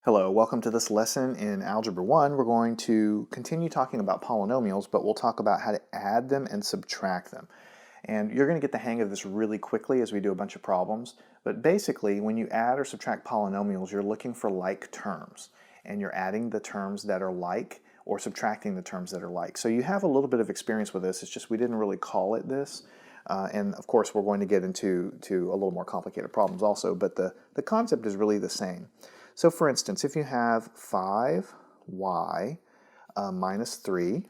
Hello, welcome to this lesson in Algebra 1. We're going to continue talking about polynomials, but we'll talk about how to add them and subtract them. And you're going to get the hang of this really quickly as we do a bunch of problems. But basically, when you add or subtract polynomials, you're looking for like terms. And you're adding the terms that are like or subtracting the terms that are like. So you have a little bit of experience with this. It's just we didn't really call it this. And of course, we're going to get into a little more complicated problems also, but the concept is really the same. So for instance, if you have 5y minus 3,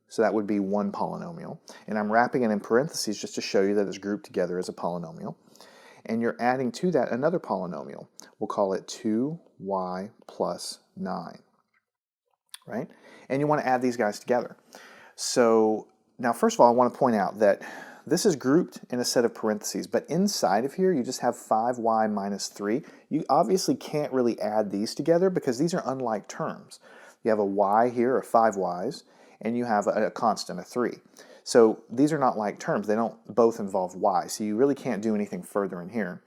so that would be one polynomial, and I'm wrapping it in parentheses just to show you that it's grouped together as a polynomial, and you're adding to that another polynomial. We'll call it 2y plus 9, right? And you want to add these guys together. So now first of all, I want to point out that this is grouped in a set of parentheses, but inside of here you just have 5y minus 3. You obviously can't really add these together because these are unlike terms. You have a y here, or 5y's, and you have a constant, a 3. So these are not like terms. They don't both involve y, so you really can't do anything further in here.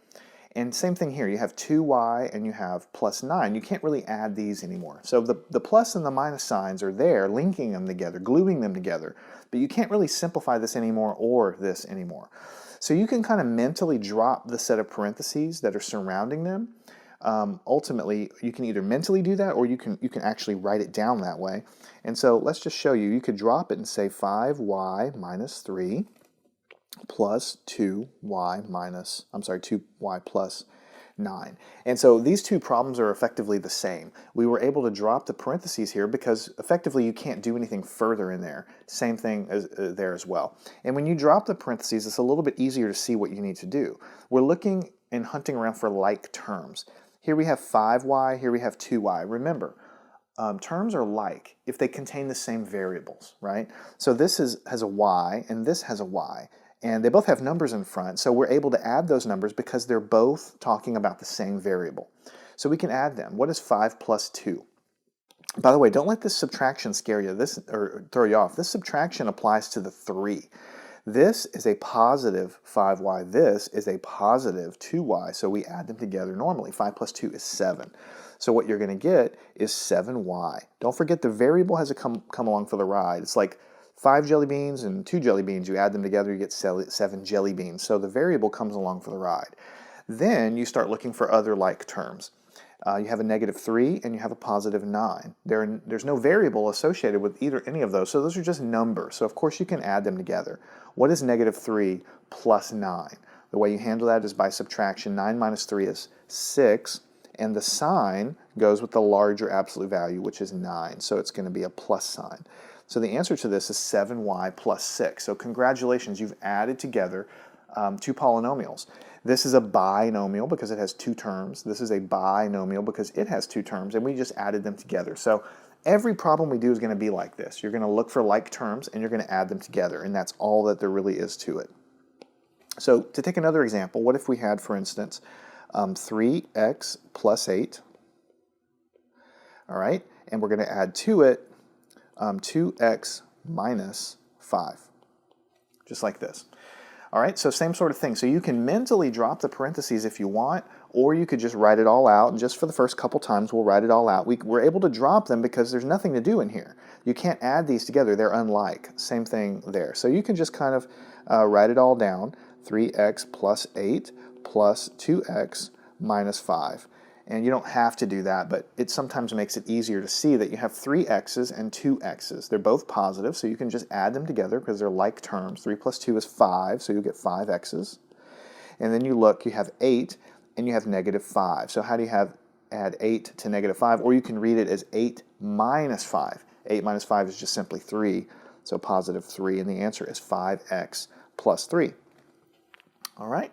And same thing here, you have 2y and you have plus 9. You can't really add these anymore. So the plus and the minus signs are there, linking them together, gluing them together, but you can't really simplify this anymore or this anymore. So you can kind of mentally drop the set of parentheses that are surrounding them. Ultimately, you can either mentally do that or you can actually write it down that way. And so let's just show you. You could drop it and say 5y minus 3 plus 2y plus 9. And so these two problems are effectively the same. We were able to drop the parentheses here because effectively you can't do anything further in there. Same thing as there as well. And when you drop the parentheses, it's a little bit easier to see what you need to do. We're looking and hunting around for like terms. Here we have 5y, here we have 2y. Remember, terms are like if they contain the same variables, right? So this has a y and this has a y. And they both have numbers in front, so we're able to add those numbers because they're both talking about the same variable. So we can add them. What is 5 plus 2? By the way, don't let this subtraction scare you or throw you off. This subtraction applies to the 3. This is a positive 5y. This is a positive 2y, so we add them together normally. 5 plus 2 is 7. So what you're going to get is 7y. Don't forget the variable has to come along for the ride. It's like 5 jelly beans and 2 jelly beans, you add them together, you get 7 jelly beans. So the variable comes along for the ride. Then you start looking for other like terms. You have a negative 3 and you have a positive 9. There's no variable associated with any of those, so those are just numbers. So of course you can add them together. What is negative 3 plus 9? The way you handle that is by subtraction. 9 minus 3 is 6, and the sign goes with the larger absolute value, which is 9. So it's going to be a plus sign. So the answer to this is 7y plus 6. So congratulations, you've added together two polynomials. This is a binomial because it has two terms. This is a binomial because it has two terms, and we just added them together. So every problem we do is going to be like this. You're going to look for like terms, and you're going to add them together, and that's all that there really is to it. So to take another example, what if we had, for instance, 3x plus 8, all right, and we're going to add to it 2x minus 5, just like this. All right, so same sort of thing. So you can mentally drop the parentheses if you want, or you could just write it all out, and just for the first couple times we'll write it all out. We're able to drop them because there's nothing to do in here. You can't add these together, they're unlike. Same thing there. So you can just kind of write it all down, 3x plus 8 plus 2x minus 5. And you don't have to do that, but it sometimes makes it easier to see that you have 3 x's and 2 x's. They're both positive, so you can just add them together because they're like terms. 3 plus 2 is 5, so you'll get 5 x's. And then you look, you have 8, and you have negative 5. So how do you add 8 to negative 5? Or you can read it as 8 minus 5. 8 minus 5 is just simply 3, so positive 3, and the answer is 5x plus 3. All right?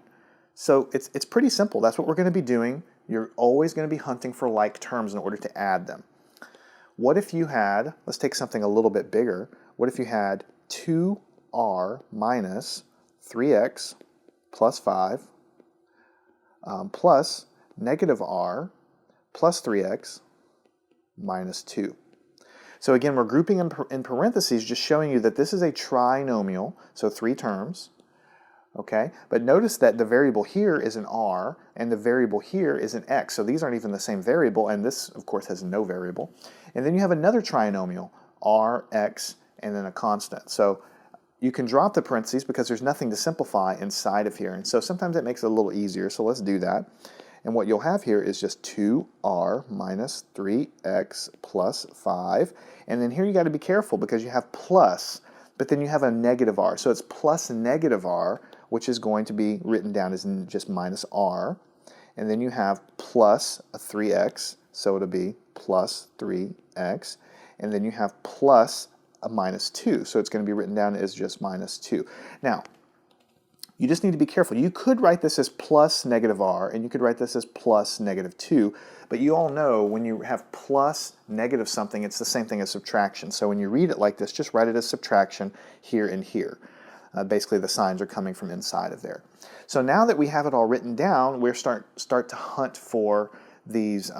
So it's pretty simple. That's what we're going to be doing. You're always going to be hunting for like terms in order to add them. What if you had, let's take something a little bit bigger, what if you had 2r minus 3x plus 5 plus negative r plus 3x minus 2. So again, we're grouping in parentheses, just showing you that this is a trinomial, so 3 terms. Okay, but notice that the variable here is an r and the variable here is an x, so these aren't even the same variable, and this of course has no variable. And then you have another trinomial, r, x, and then a constant. So you can drop the parentheses because there's nothing to simplify inside of here, and so sometimes it makes it a little easier, so let's do that. And what you'll have here is just 2r minus 3x plus 5, and then here you got to be careful because you have plus, but then you have a negative r, so it's plus negative r, which is going to be written down as just minus r, and then you have plus a 3x, so it'll be plus 3x, and then you have plus a minus 2, so it's going to be written down as just minus 2. Now, you just need to be careful. You could write this as plus negative r, and you could write this as plus negative 2, but you all know when you have plus negative something, it's the same thing as subtraction. So when you read it like this, just write it as subtraction here and here. Basically, the signs are coming from inside of there. So now that we have it all written down, we're start to hunt for these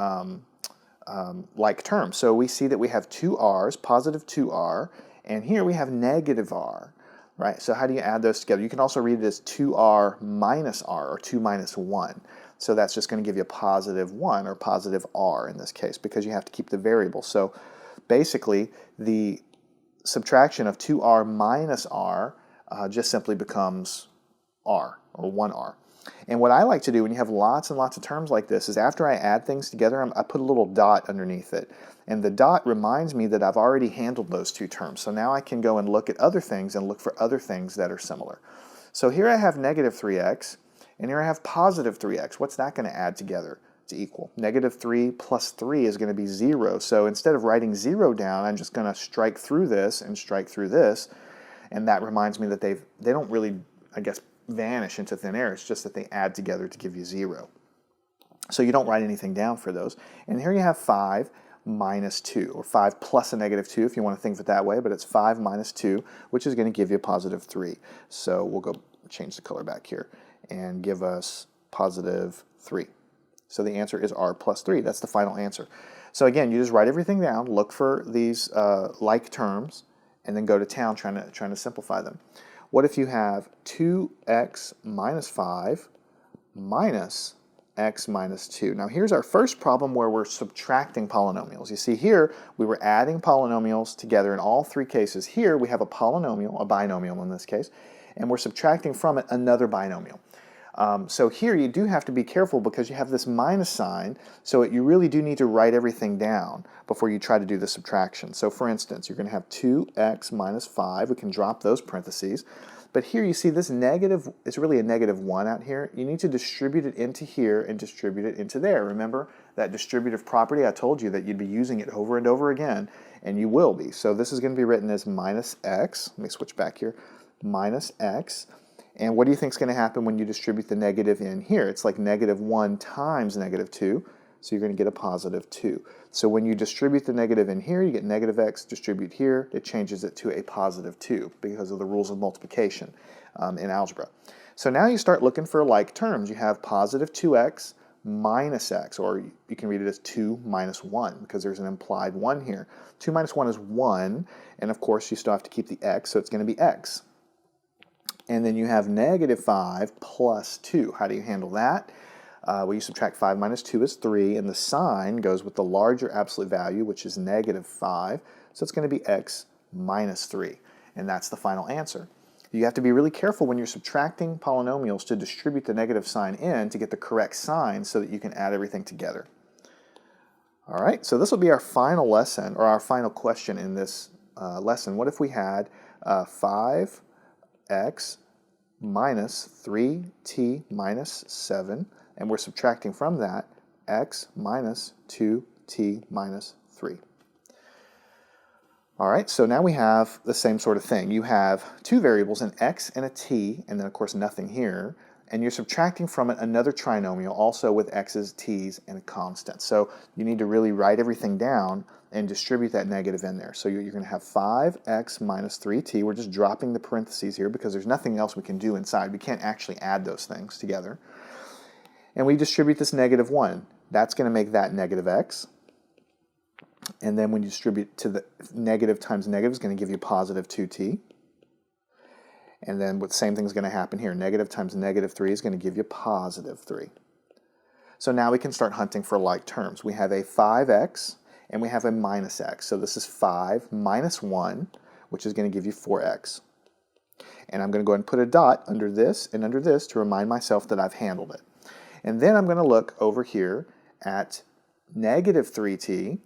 like terms. So we see that we have two r's, positive 2r, and here we have negative r. Right, so how do you add those together? You can also read it as 2r minus r, or 2 minus 1. So that's just going to give you a positive 1, or positive r in this case, because you have to keep the variable. So basically, the subtraction of 2r minus r just simply becomes r, or 1r. And what I like to do when you have lots and lots of terms like this is after I add things together, I put a little dot underneath it. And the dot reminds me that I've already handled those two terms. So now I can go and look at other things and look for other things that are similar. So here I have negative 3x, and here I have positive 3x. What's that going to add together to equal? Negative 3 plus 3 is going to be 0. So instead of writing 0 down, I'm just going to strike through this and strike through this. And that reminds me that they don't really, I guess, vanish into thin air. It's just that they add together to give you 0. So you don't write anything down for those. And here you have 5 minus 2, or 5 plus a negative 2 if you want to think of it that way, but it's 5 minus 2, which is going to give you a positive 3. So we'll go change the color back here and give us positive 3. So the answer is r plus 3. That's the final answer. So again, you just write everything down, look for these like terms, and then go to town trying to simplify them. What if you have 2x minus 5 minus x minus 2? Now here's our first problem where we're subtracting polynomials. You see here we were adding polynomials together in all three cases. Here we have a polynomial, a binomial in this case, and we're subtracting from it another binomial. So here you do have to be careful because you have this minus sign, so you really do need to write everything down before you try to do the subtraction. So for instance, you're going to have 2x minus 5. We can drop those parentheses. But here you see this negative, it's really a negative 1 out here. You need to distribute it into here and distribute it into there. Remember that distributive property? I told you that you'd be using it over and over again, and you will be. So this is going to be written as minus x. Let me switch back here. Minus x. And what do you think is going to happen when you distribute the negative in here? It's like negative 1 times negative 2, so you're going to get a positive 2. So when you distribute the negative in here, you get negative x, distribute here, it changes it to a positive 2 because of the rules of multiplication in algebra. So now you start looking for like terms. You have positive 2x minus x, or you can read it as 2 minus 1 because there's an implied 1 here. 2 minus 1 is 1, and of course you still have to keep the x, so it's going to be x. And then you have negative 5 plus 2. How do you handle that? Well, you subtract 5 minus 2 is 3, and the sign goes with the larger absolute value, which is negative 5. So it's going to be x minus 3, and that's the final answer. You have to be really careful when you're subtracting polynomials to distribute the negative sign in to get the correct sign so that you can add everything together. All right, so this will be our final lesson, or our final question in this lesson. What if we had 5x minus 3t minus 7, and we're subtracting from that x minus 2t minus 3. All right, so now we have the same sort of thing. You have two variables, an x and a t, and then of course nothing here, and you're subtracting from it another trinomial also with x's, t's, and a constant. So you need to really write everything down and distribute that negative in there. So you're going to have 5x minus 3t. We're just dropping the parentheses here because there's nothing else we can do inside. We can't actually add those things together. And we distribute this negative 1. That's going to make that negative x. And then when you distribute to the negative times negative is going to give you positive 2t. And then the same thing is going to happen here. Negative times negative 3 is going to give you positive 3. So now we can start hunting for like terms. We have a 5x and we have a minus x. So this is 5 minus 1, which is going to give you 4x. And I'm going to go ahead and put a dot under this and under this to remind myself that I've handled it. And then I'm going to look over here at negative 3t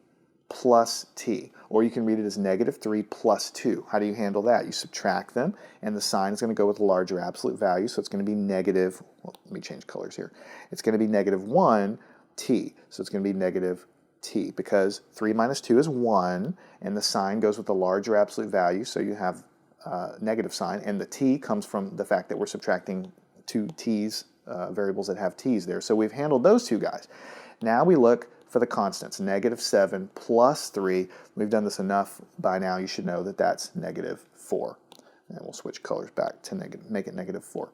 plus t, or you can read it as negative 3 plus 2. How do you handle that? You subtract them, and the sign is going to go with a larger absolute value, so it's going to be negative, well, let me change colors here. It's going to be negative 1t, so it's going to be negative t, because 3 minus 2 is 1, and the sign goes with the larger absolute value, so you have negative sign, and the t comes from the fact that we're subtracting two t's, variables that have t's there. So we've handled those two guys. Now we look for the constants, negative 7 plus 3. We've done this enough by now, you should know that that's negative 4. And we'll switch colors back to make it negative 4.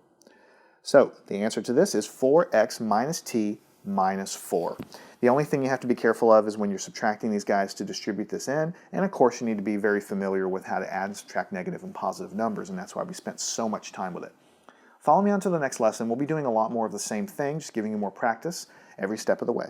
So the answer to this is 4x minus t minus 4. The only thing you have to be careful of is when you're subtracting these guys to distribute this in, and of course you need to be very familiar with how to add and subtract negative and positive numbers, and that's why we spent so much time with it. Follow me on to the next lesson. We'll be doing a lot more of the same thing, just giving you more practice every step of the way.